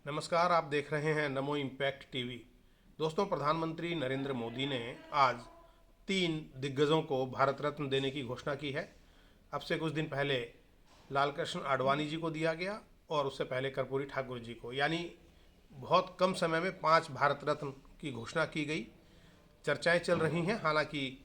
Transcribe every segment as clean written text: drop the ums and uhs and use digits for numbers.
नमस्कार, आप देख रहे हैं नमो इम्पैक्ट टीवी। दोस्तों, प्रधानमंत्री नरेंद्र मोदी ने आज 3 दिग्गजों को भारत रत्न देने की घोषणा की है। अब से कुछ दिन पहले लालकृष्ण आडवाणी जी को दिया गया और उससे पहले कर्पूरी ठाकुर जी को, यानी बहुत कम समय में 5 भारत रत्न की घोषणा की गई। चर्चाएं चल रही हैं, हालांकि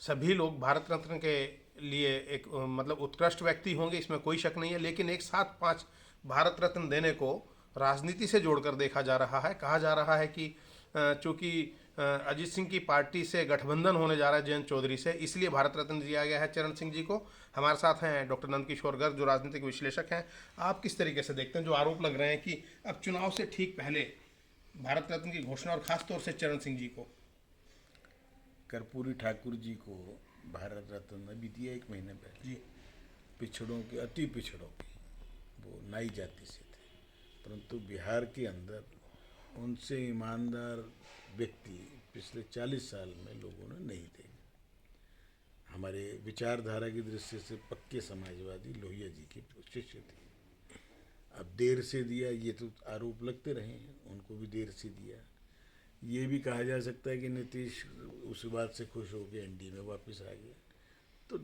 सभी लोग भारत रत्न के लिए एक मतलब उत्कृष्ट व्यक्ति होंगे, इसमें कोई शक नहीं है, लेकिन एक साथ 5 भारत रत्न देने को राजनीति से जोड़कर देखा जा रहा है। कहा जा रहा है कि चूंकि अजीत सिंह की पार्टी से गठबंधन होने जा रहा है जयंत चौधरी से, इसलिए भारत रत्न दिया गया है चरण सिंह जी को। हमारे साथ हैं डॉक्टर नंदकिशोर गर्ग, जो राजनीतिक विश्लेषक हैं। आप किस तरीके से देखते हैं जो आरोप लग रहे हैं कि अब चुनाव से ठीक पहले भारत रत्न की घोषणा, और खासतौर से चरण सिंह जी को? कर्पूरी ठाकुर जी को भारत रत्न अभी दिया 1 महीने पहले। जी। पिछड़ों के, अति पिछड़ों के, वो नाई जाति से थे, परंतु बिहार के अंदर उनसे ईमानदार व्यक्ति पिछले 40 साल में लोगों ने नहीं देखे। हमारे विचारधारा की दृष्टि से पक्के समाजवादी लोहिया जी के शिष्य थे। अब देर से दिया, ये तो आरोप लगते रहे हैं, उनको भी देर से दिया। ये भी कहा जा सकता है कि नीतीश उस बात से खुश हो के एनडीए में वापस आ गया। तो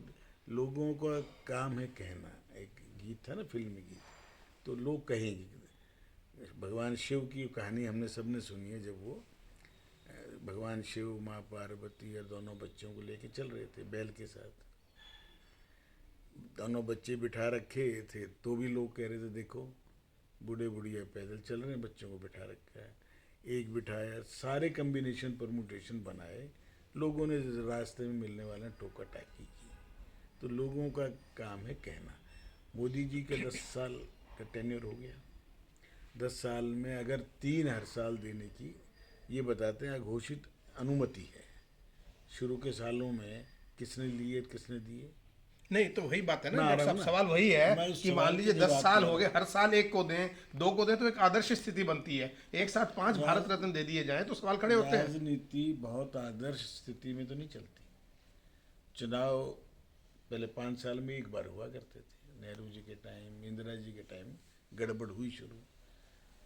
लोगों का काम है कहना। एक गीत था ना, फिल्मी गीत, तो लोग कहेंगे। भगवान शिव की कहानी हमने सबने सुनी है, जब वो भगवान शिव, माँ पार्वती और दोनों बच्चों को लेके चल रहे थे बैल के साथ। दोनों बच्चे बिठा रखे थे तो भी लोग कह रहे थे देखो बूढ़े बुढ़िया पैदल चल रहे हैं, बच्चों को बिठा रखा है। एक बिठाया, सारे कम्बिनेशन परमुटेशन बनाए, लोगों ने रास्ते में मिलने वाले टोका टाकी की। तो लोगों का काम है कहना। मोदी जी का 10 साल का टेन्योर हो गया। 10 साल में अगर 3 हर साल देने की ये बताते हैं घोषित अनुमति है। शुरू के सालों में किसने लिए, किसने दिए? नहीं, तो वही बात है ना मैं आ डॉक्टर रहा साहब, हूँ ना, सवाल वही है मैं उस कि मान सवाल लीजिए के 10 साल जवाब हो गए, हर साल एक को दें, दो को दें, तो एक आदर्श स्थिति बनती है। एक साथ 5 भारत राज रत्न दे दिए जाएं तो सवाल खड़े होते हैं। राजनीति बहुत आदर्श स्थिति में तो नहीं चलती। चुनाव पहले 5 साल में एक बार हुआ करते थे। नेहरू जी के टाइम, इंदिरा जी के टाइम गड़बड़ हुई शुरू,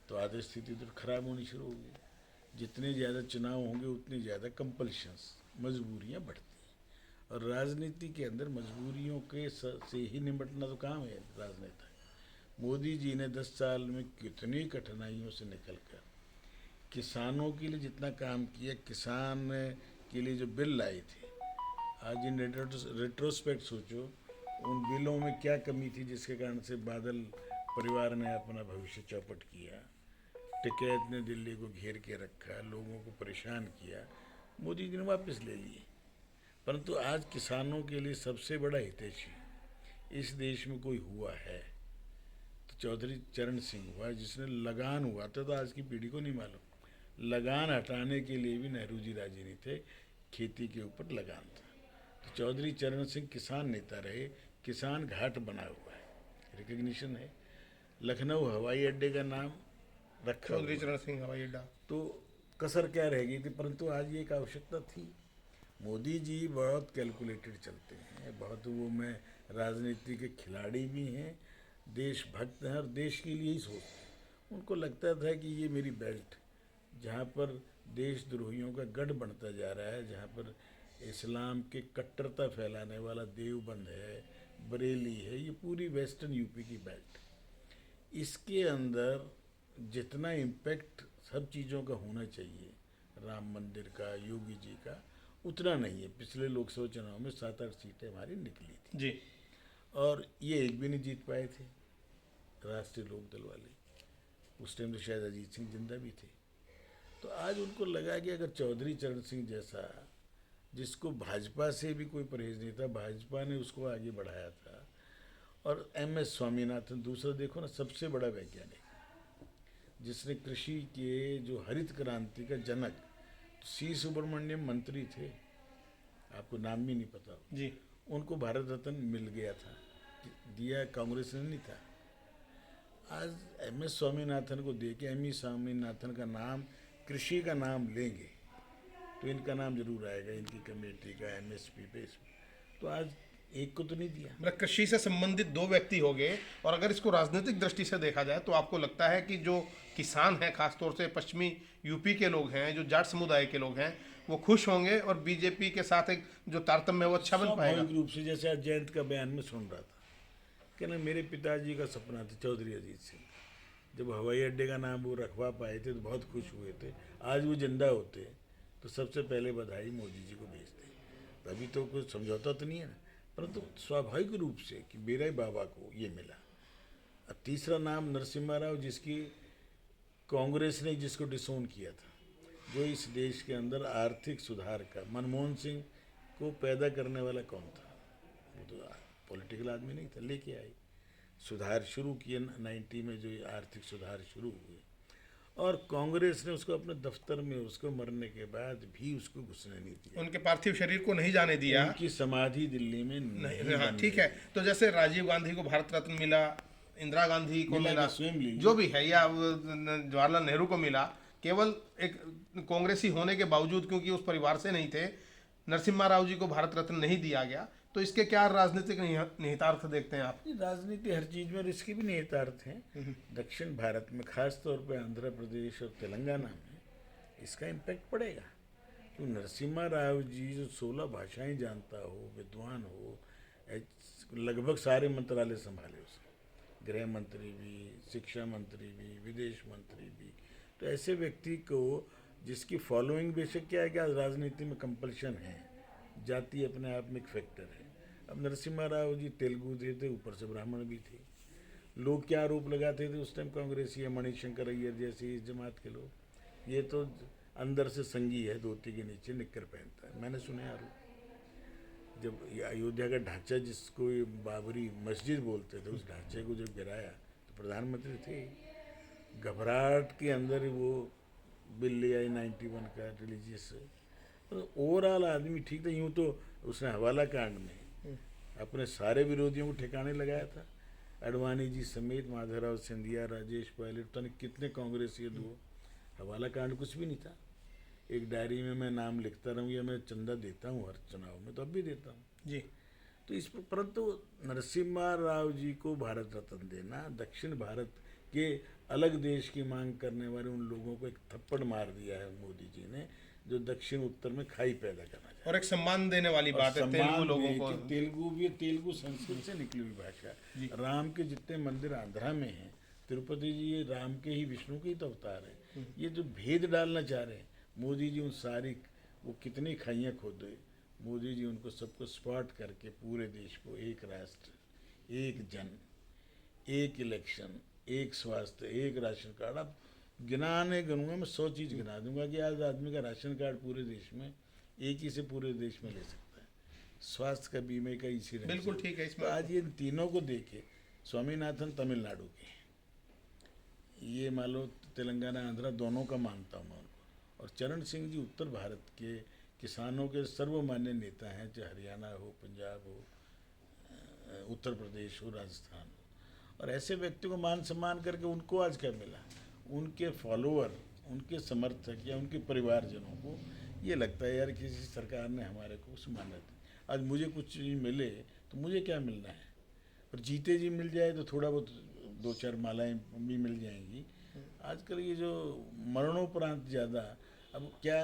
तो आदर्श स्थिति तो खराब होनी शुरू हो गई। जितने ज़्यादा चुनाव होंगे उतनी ज़्यादा कंपल्शंस, मजबूरियाँ बढ़ती हैं। और राजनीति के अंदर मजबूरियों के से ही निपटना तो काम है राजनेता। मोदी जी ने 10 साल में कितनी कठिनाइयों से निकल कर किसानों के लिए जितना काम किया, किसान के लिए जो बिल लाए थे, आज इन रेट्रोस्पेक्ट सोचो उन बिलों में क्या कमी थी जिसके कारण से बादल परिवार ने अपना भविष्य चौपट किया। टिकैत ने दिल्ली को घेर के रखा, लोगों को परेशान किया, मोदी जी ने वापस ले लिए। परंतु आज किसानों के लिए सबसे बड़ा हितैषी इस देश में कोई हुआ है तो चौधरी चरण सिंह हुआ, जिसने लगान हुआ था। तो आज की पीढ़ी को नहीं मालूम, लगान हटाने के लिए भी नेहरू जी राजी नहीं थे। खेती के ऊपर लगान था। तो चौधरी चरण सिंह किसान नेता रहे, किसान घाट बना हुआ है, रिकग्निशन है। लखनऊ हवाई अड्डे का नाम रखा चौधरी हुआ है। चरण सिंह हवाई अड्डा। तो कसर क्या रह गई थी? परंतु आज ये एक आवश्यकता थी। मोदी जी बहुत कैलकुलेटेड चलते हैं, बहुत वो में राजनीति के खिलाड़ी भी हैं, देशभक्त हैं और देश के लिए ही सोचते हैं। उनको लगता था कि ये मेरी बेल्ट, जहाँ पर देशद्रोहियों का गढ़ बनता जा रहा है, जहाँ पर इस्लाम के कट्टरता फैलाने वाला देवबंद है, बरेली है, ये पूरी वेस्टर्न यूपी की बेल्ट, इसके अंदर जितना इम्पैक्ट सब चीज़ों का होना चाहिए, राम मंदिर का, योगी जी का, उतना नहीं है। पिछले लोकसभा चुनाव में 7-8 सीटें हमारी निकली थी जी। और ये एक भी नहीं जीत पाए थे राष्ट्रीय लोकदल वाले। उस टाइम तो शायद अजीत सिंह जिंदा भी थे। तो आज उनको लगा कि अगर चौधरी चरण सिंह जैसा, जिसको भाजपा से भी कोई परहेज नहीं था, भाजपा ने उसको आगे बढ़ाया था, और MS स्वामीनाथन दूसरा देखो ना, सबसे बड़ा वैज्ञानिक, जिसने कृषि के जो हरित क्रांति का जनक, सी सुब्रमण्यम मंत्री थे, आपको नाम भी नहीं पता, जी। उनको भारत रत्न मिल गया था। दिया कांग्रेस ने नहीं था। आज MS स्वामीनाथन को दे के, MS स्वामीनाथन का नाम, कृषि का नाम लेंगे तो इनका नाम जरूर आएगा, इनकी कमेटी का, MSP पे, इसमें। तो आज एक को तो नहीं दिया। मतलब कृषि से संबंधित दो व्यक्ति हो गए, और अगर इसको राजनीतिक दृष्टि से देखा जाए तो आपको लगता है कि जो किसान हैं, खासतौर से पश्चिमी यूपी के लोग हैं, जो जाट समुदाय के लोग हैं, वो खुश होंगे और बीजेपी के साथ एक जो तारतम्य है वो अच्छा बन पाएगा? स्वाभाविक रूप से, जैसे आज जयंत का बयान में सुन रहा था कि ना, मेरे पिताजी का सपना था चौधरी अजीत सिंह, जब हवाई अड्डे का नाम वो रखवा पाए थे तो बहुत खुश हुए थे। आज वो जिंदा होते तो सबसे पहले बधाई मोदी जी को भेजते। अभी तो कुछ समझौता तो नहीं है ना, परंतु स्वाभाविक रूप से कि मेरे बाबा को ये मिला। अब तीसरा नाम नरसिम्हा राव, जिसकी कांग्रेस ने जिसको डिसोन किया था, जो इस देश के अंदर आर्थिक सुधार का, मनमोहन सिंह को पैदा करने वाला कौन था? वो तो पॉलिटिकल आदमी नहीं था, लेके आई, सुधार शुरू किए 90 में, जो ये आर्थिक सुधार शुरू हुए। और कांग्रेस ने उसको अपने दफ्तर में, उसको मरने के बाद भी उसको घुसने नहीं दिया। उनके पार्थिव शरीर को नहीं जाने दिया। उनकी समाधि दिल्ली में नहीं हाँ बन ठीक रही। है, तो जैसे राजीव गांधी को भारत रत्न मिला, इंदिरा गांधी को मिला मिला, तो स्वयं लीजिए। जो भी है, या जवाहरलाल नेहरू को मिला, केवल एक कांग्रेसी होने के बावजूद, क्योंकि उस परिवार से नहीं थे, नरसिम्हा राव जी को भारत रत्न नहीं दिया गया, तो इसके क्या राजनीतिक निहितार्थ देखते हैं आप? राजनीति हर चीज में, और इसके भी निहितार्थ हैं। दक्षिण भारत में, खास तौर पे आंध्र प्रदेश और तेलंगाना में इसका इम्पैक्ट पड़ेगा। तो नरसिम्हा राव जी जो 16 भाषाएं जानता हो, विद्वान हो, लगभग सारे मंत्रालय संभाले उसने, गृह मंत्री भी, शिक्षा मंत्री भी, विदेश मंत्री भी। तो ऐसे व्यक्ति को, जिसकी फॉलोइंग बेशक क्या है कि आज राजनीति में कंपल्शन है, जाति अपने आप में एक फैक्टर है। अब नरसिम्हा राव जी तेलुगु थे, ऊपर से ब्राह्मण भी थे। लोग क्या आरोप लगाते थे उस टाइम, कांग्रेसी है, मणिशंकर अय्यर जैसी इस जमात के लोग, ये तो अंदर से संगी है, धोती के नीचे निक्कर पहनता है। मैंने सुने आरोप। जब ये अयोध्या का ढांचा, जिसको ये बाबरी मस्जिद बोलते थे, उस ढांचे को जब गिराया तो प्रधानमंत्री थे, घबराहट के अंदर वो बिल ले आई 91 का रिलीजियस। तो ओवरऑल आदमी ठीक था। यूँ तो उसने हवाला कांड में अपने सारे विरोधियों को ठिकाने लगाया था, अडवाणी जी समेत, माधवराव सिंधिया, राजेश पायलट, पता नहीं कितने कांग्रेसी दो। हवाला कांड कुछ भी नहीं था। एक डायरी में मैं नाम लिखता रहूँ, या मैं चंदा देता हूँ हर चुनाव में, तो अब भी देता हूँ जी। तो इस पर, परंतु नरसिम्हा राव जी को भारत रत्न देना, दक्षिण भारत के अलग देश की मांग करने वाले उन लोगों को एक थप्पड़ मार दिया है मोदी जी ने, जो दक्षिण उत्तर में खाई पैदा करना चाहते हैं। और एक सम्मान देने वाली और बात है तेलुगु सम्मान लोगों दे को। कि तेलुगु भी, तेलुगु संस्कृत से निकली हुई भाषा है। राम के जितने मंदिर आंध्रा में हैं, तिरुपति जी, ये राम के ही, विष्णु के ही तो अवतार है। ये जो भेद डालना चाह रहे हैं मोदी जी, उन सारी, वो कितनी खाइयाँ खोदे मोदी जी, उनको सबको स्पॉट करके पूरे देश को, एक राष्ट्र, एक जन, एक इलेक्शन, एक स्वास्थ्य, एक राशन कार्ड। अब गिनाने गिनूंगा मैं, 100 चीज़ गिना दूंगा कि आज आदमी का राशन कार्ड पूरे देश में एक ही से पूरे देश में ले सकता है। स्वास्थ्य का, बीमे का इसी रंग बिल्कुल से। ठीक है। तो इसमें आज ये तीनों को देखे, स्वामीनाथन तमिलनाडु के, ये मान लो तेलंगाना आंध्रा दोनों का मानता हूँ मैं उनको, और चरण सिंह जी उत्तर भारत के किसानों के सर्वमान्य नेता हैं, चाहे हरियाणा हो, पंजाब हो, उत्तर प्रदेश हो, राजस्थान हो। और ऐसे व्यक्ति को मान सम्मान करके उनको आज क्या मिला? उनके फॉलोअर, उनके समर्थक या उनके परिवारजनों को ये लगता है यार किसी सरकार ने हमारे को सम्मानित, आज मुझे कुछ चीज़ मिले तो मुझे क्या मिलना है, और जीते जी मिल जाए तो थोड़ा बहुत 2-4 मालाएं भी मिल जाएंगी। आजकल ये जो मरणोपरांत ज़्यादा, अब क्या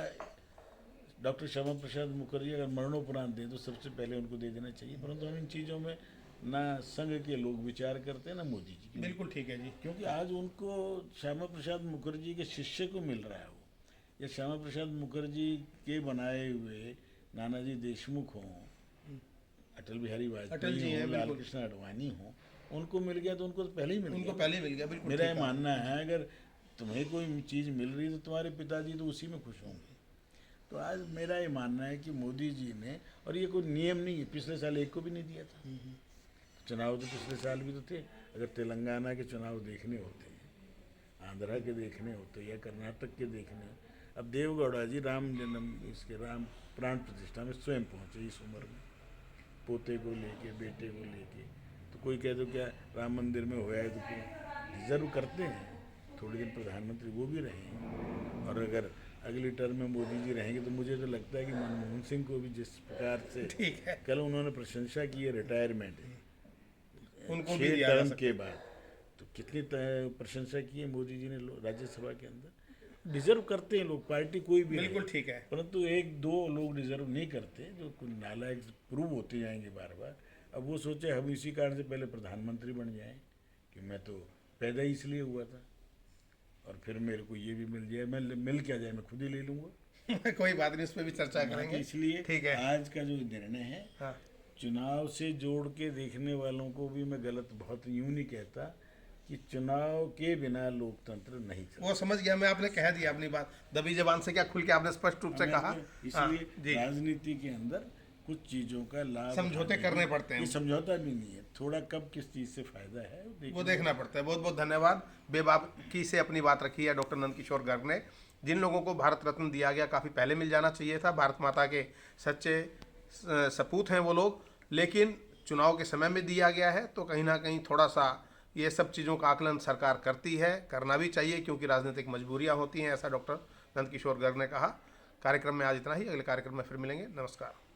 डॉक्टर श्यामा प्रसाद मुखर्जी अगर मरणोपरांत दें तो सबसे पहले उनको दे देना चाहिए, परंतु हम इन चीज़ों में ना संघ के लोग विचार करते हैं, ना मोदी जी। बिल्कुल ठीक है जी। क्योंकि आज उनको श्यामा प्रसाद मुखर्जी के शिष्य को मिल रहा है वो, या श्यामा प्रसाद मुखर्जी के बनाए हुए नानाजी देशमुख हों, अटल बिहारी अटल जी वाजपेयी हैं, हों, लाल बिल्कुल। कृष्ण आडवाणी हों, उनको मिल गया तो उनको तो पहले ही मिल उनको गया। पहले मिल गया, बिल्कुल मेरा ठीक ये है। मानना है, अगर तुम्हें कोई चीज़ मिल रही है तो तुम्हारे पिताजी तो उसी में खुश होंगे। तो आज मेरा ये मानना है कि मोदी जी ने, और ये कोई नियम नहीं है, पिछले साल एक को भी नहीं दिया था। चुनाव तो पिछले साल भी तो थे। अगर तेलंगाना के चुनाव देखने होते हैं, आंध्रा के देखने होते या कर्नाटक के देखने, अब देवगौड़ा जी राम जन्म, इसके राम प्राण प्रतिष्ठा में स्वयं पहुँचे इस उम्र में, पोते को लेके, बेटे को लेके। तो कोई कह दो क्या राम मंदिर में होया है तो क्यों, ज़रूर करते हैं। थोड़े दिन प्रधानमंत्री वो भी रहे हैं, और अगर अगली टर्म में मोदी जी रहेंगे तो मुझे तो लगता है कि मनमोहन सिंह को भी जिस प्रकार से ठीक है, कल उन्होंने प्रशंसा की है रिटायरमेंट उनको भी 6 दिया जा टर्म सकता के बाद, तो कितनी प्रशंसा की है मोदी जी ने राज्यसभा के अंदर। डिजर्व करते हैं लोग, पार्टी कोई भी बिल्कुल रहे। ठीक है। परंतु एक दो लोग डिजर्व नहीं करते, जो कुछ नालायक प्रूव होते जाएंगे बार बार। अब वो सोचे हम इसी कारण से पहले प्रधानमंत्री बन जाएं कि मैं तो पैदा ही इसलिए हुआ था और फिर मेरे को ये भी मिल जाए, मैं मिल क्या जाए मैं खुद ही ले लूँगा। कोई बात नहीं, उस पर भी चर्चा करेंगे। इसलिए ठीक है। आज का जो निर्णय है, हाँ, चुनाव से जोड़ के देखने वालों को भी मैं गलत बहुत यूं नहीं कहता कि चुनाव के बिना लोकतंत्र नहीं चलता। वो समझ गया मैं, आपने कह दिया अपनी बात दबी जबान से, क्या खुल के आपने स्पष्ट रूप से कहा। हाँ, इसलिए जी, राजनीति के अंदर कुछ चीजों का लाभ समझौते उठाने करने की- पड़ते हैं। ये समझौता भी नहीं है, थोड़ा कब किस चीज से फायदा है वो देखना पड़ता है। बहुत बहुत धन्यवाद। बेबाकी से अपनी बात रखी है डॉक्टर नंदकिशोर गर्ग ने। जिन लोगों को भारत रत्न दिया गया काफ़ी पहले मिल जाना चाहिए था, भारत माता के सच्चे सपूत हैं वो लोग, लेकिन चुनाव के समय में दिया गया है, तो कहीं ना कहीं थोड़ा सा ये सब चीज़ों का आकलन सरकार करती है, करना भी चाहिए, क्योंकि राजनीतिक मजबूरियां होती हैं, ऐसा डॉक्टर नंदकिशोर गर्ग ने कहा। कार्यक्रम में आज इतना ही, अगले कार्यक्रम में फिर मिलेंगे। नमस्कार।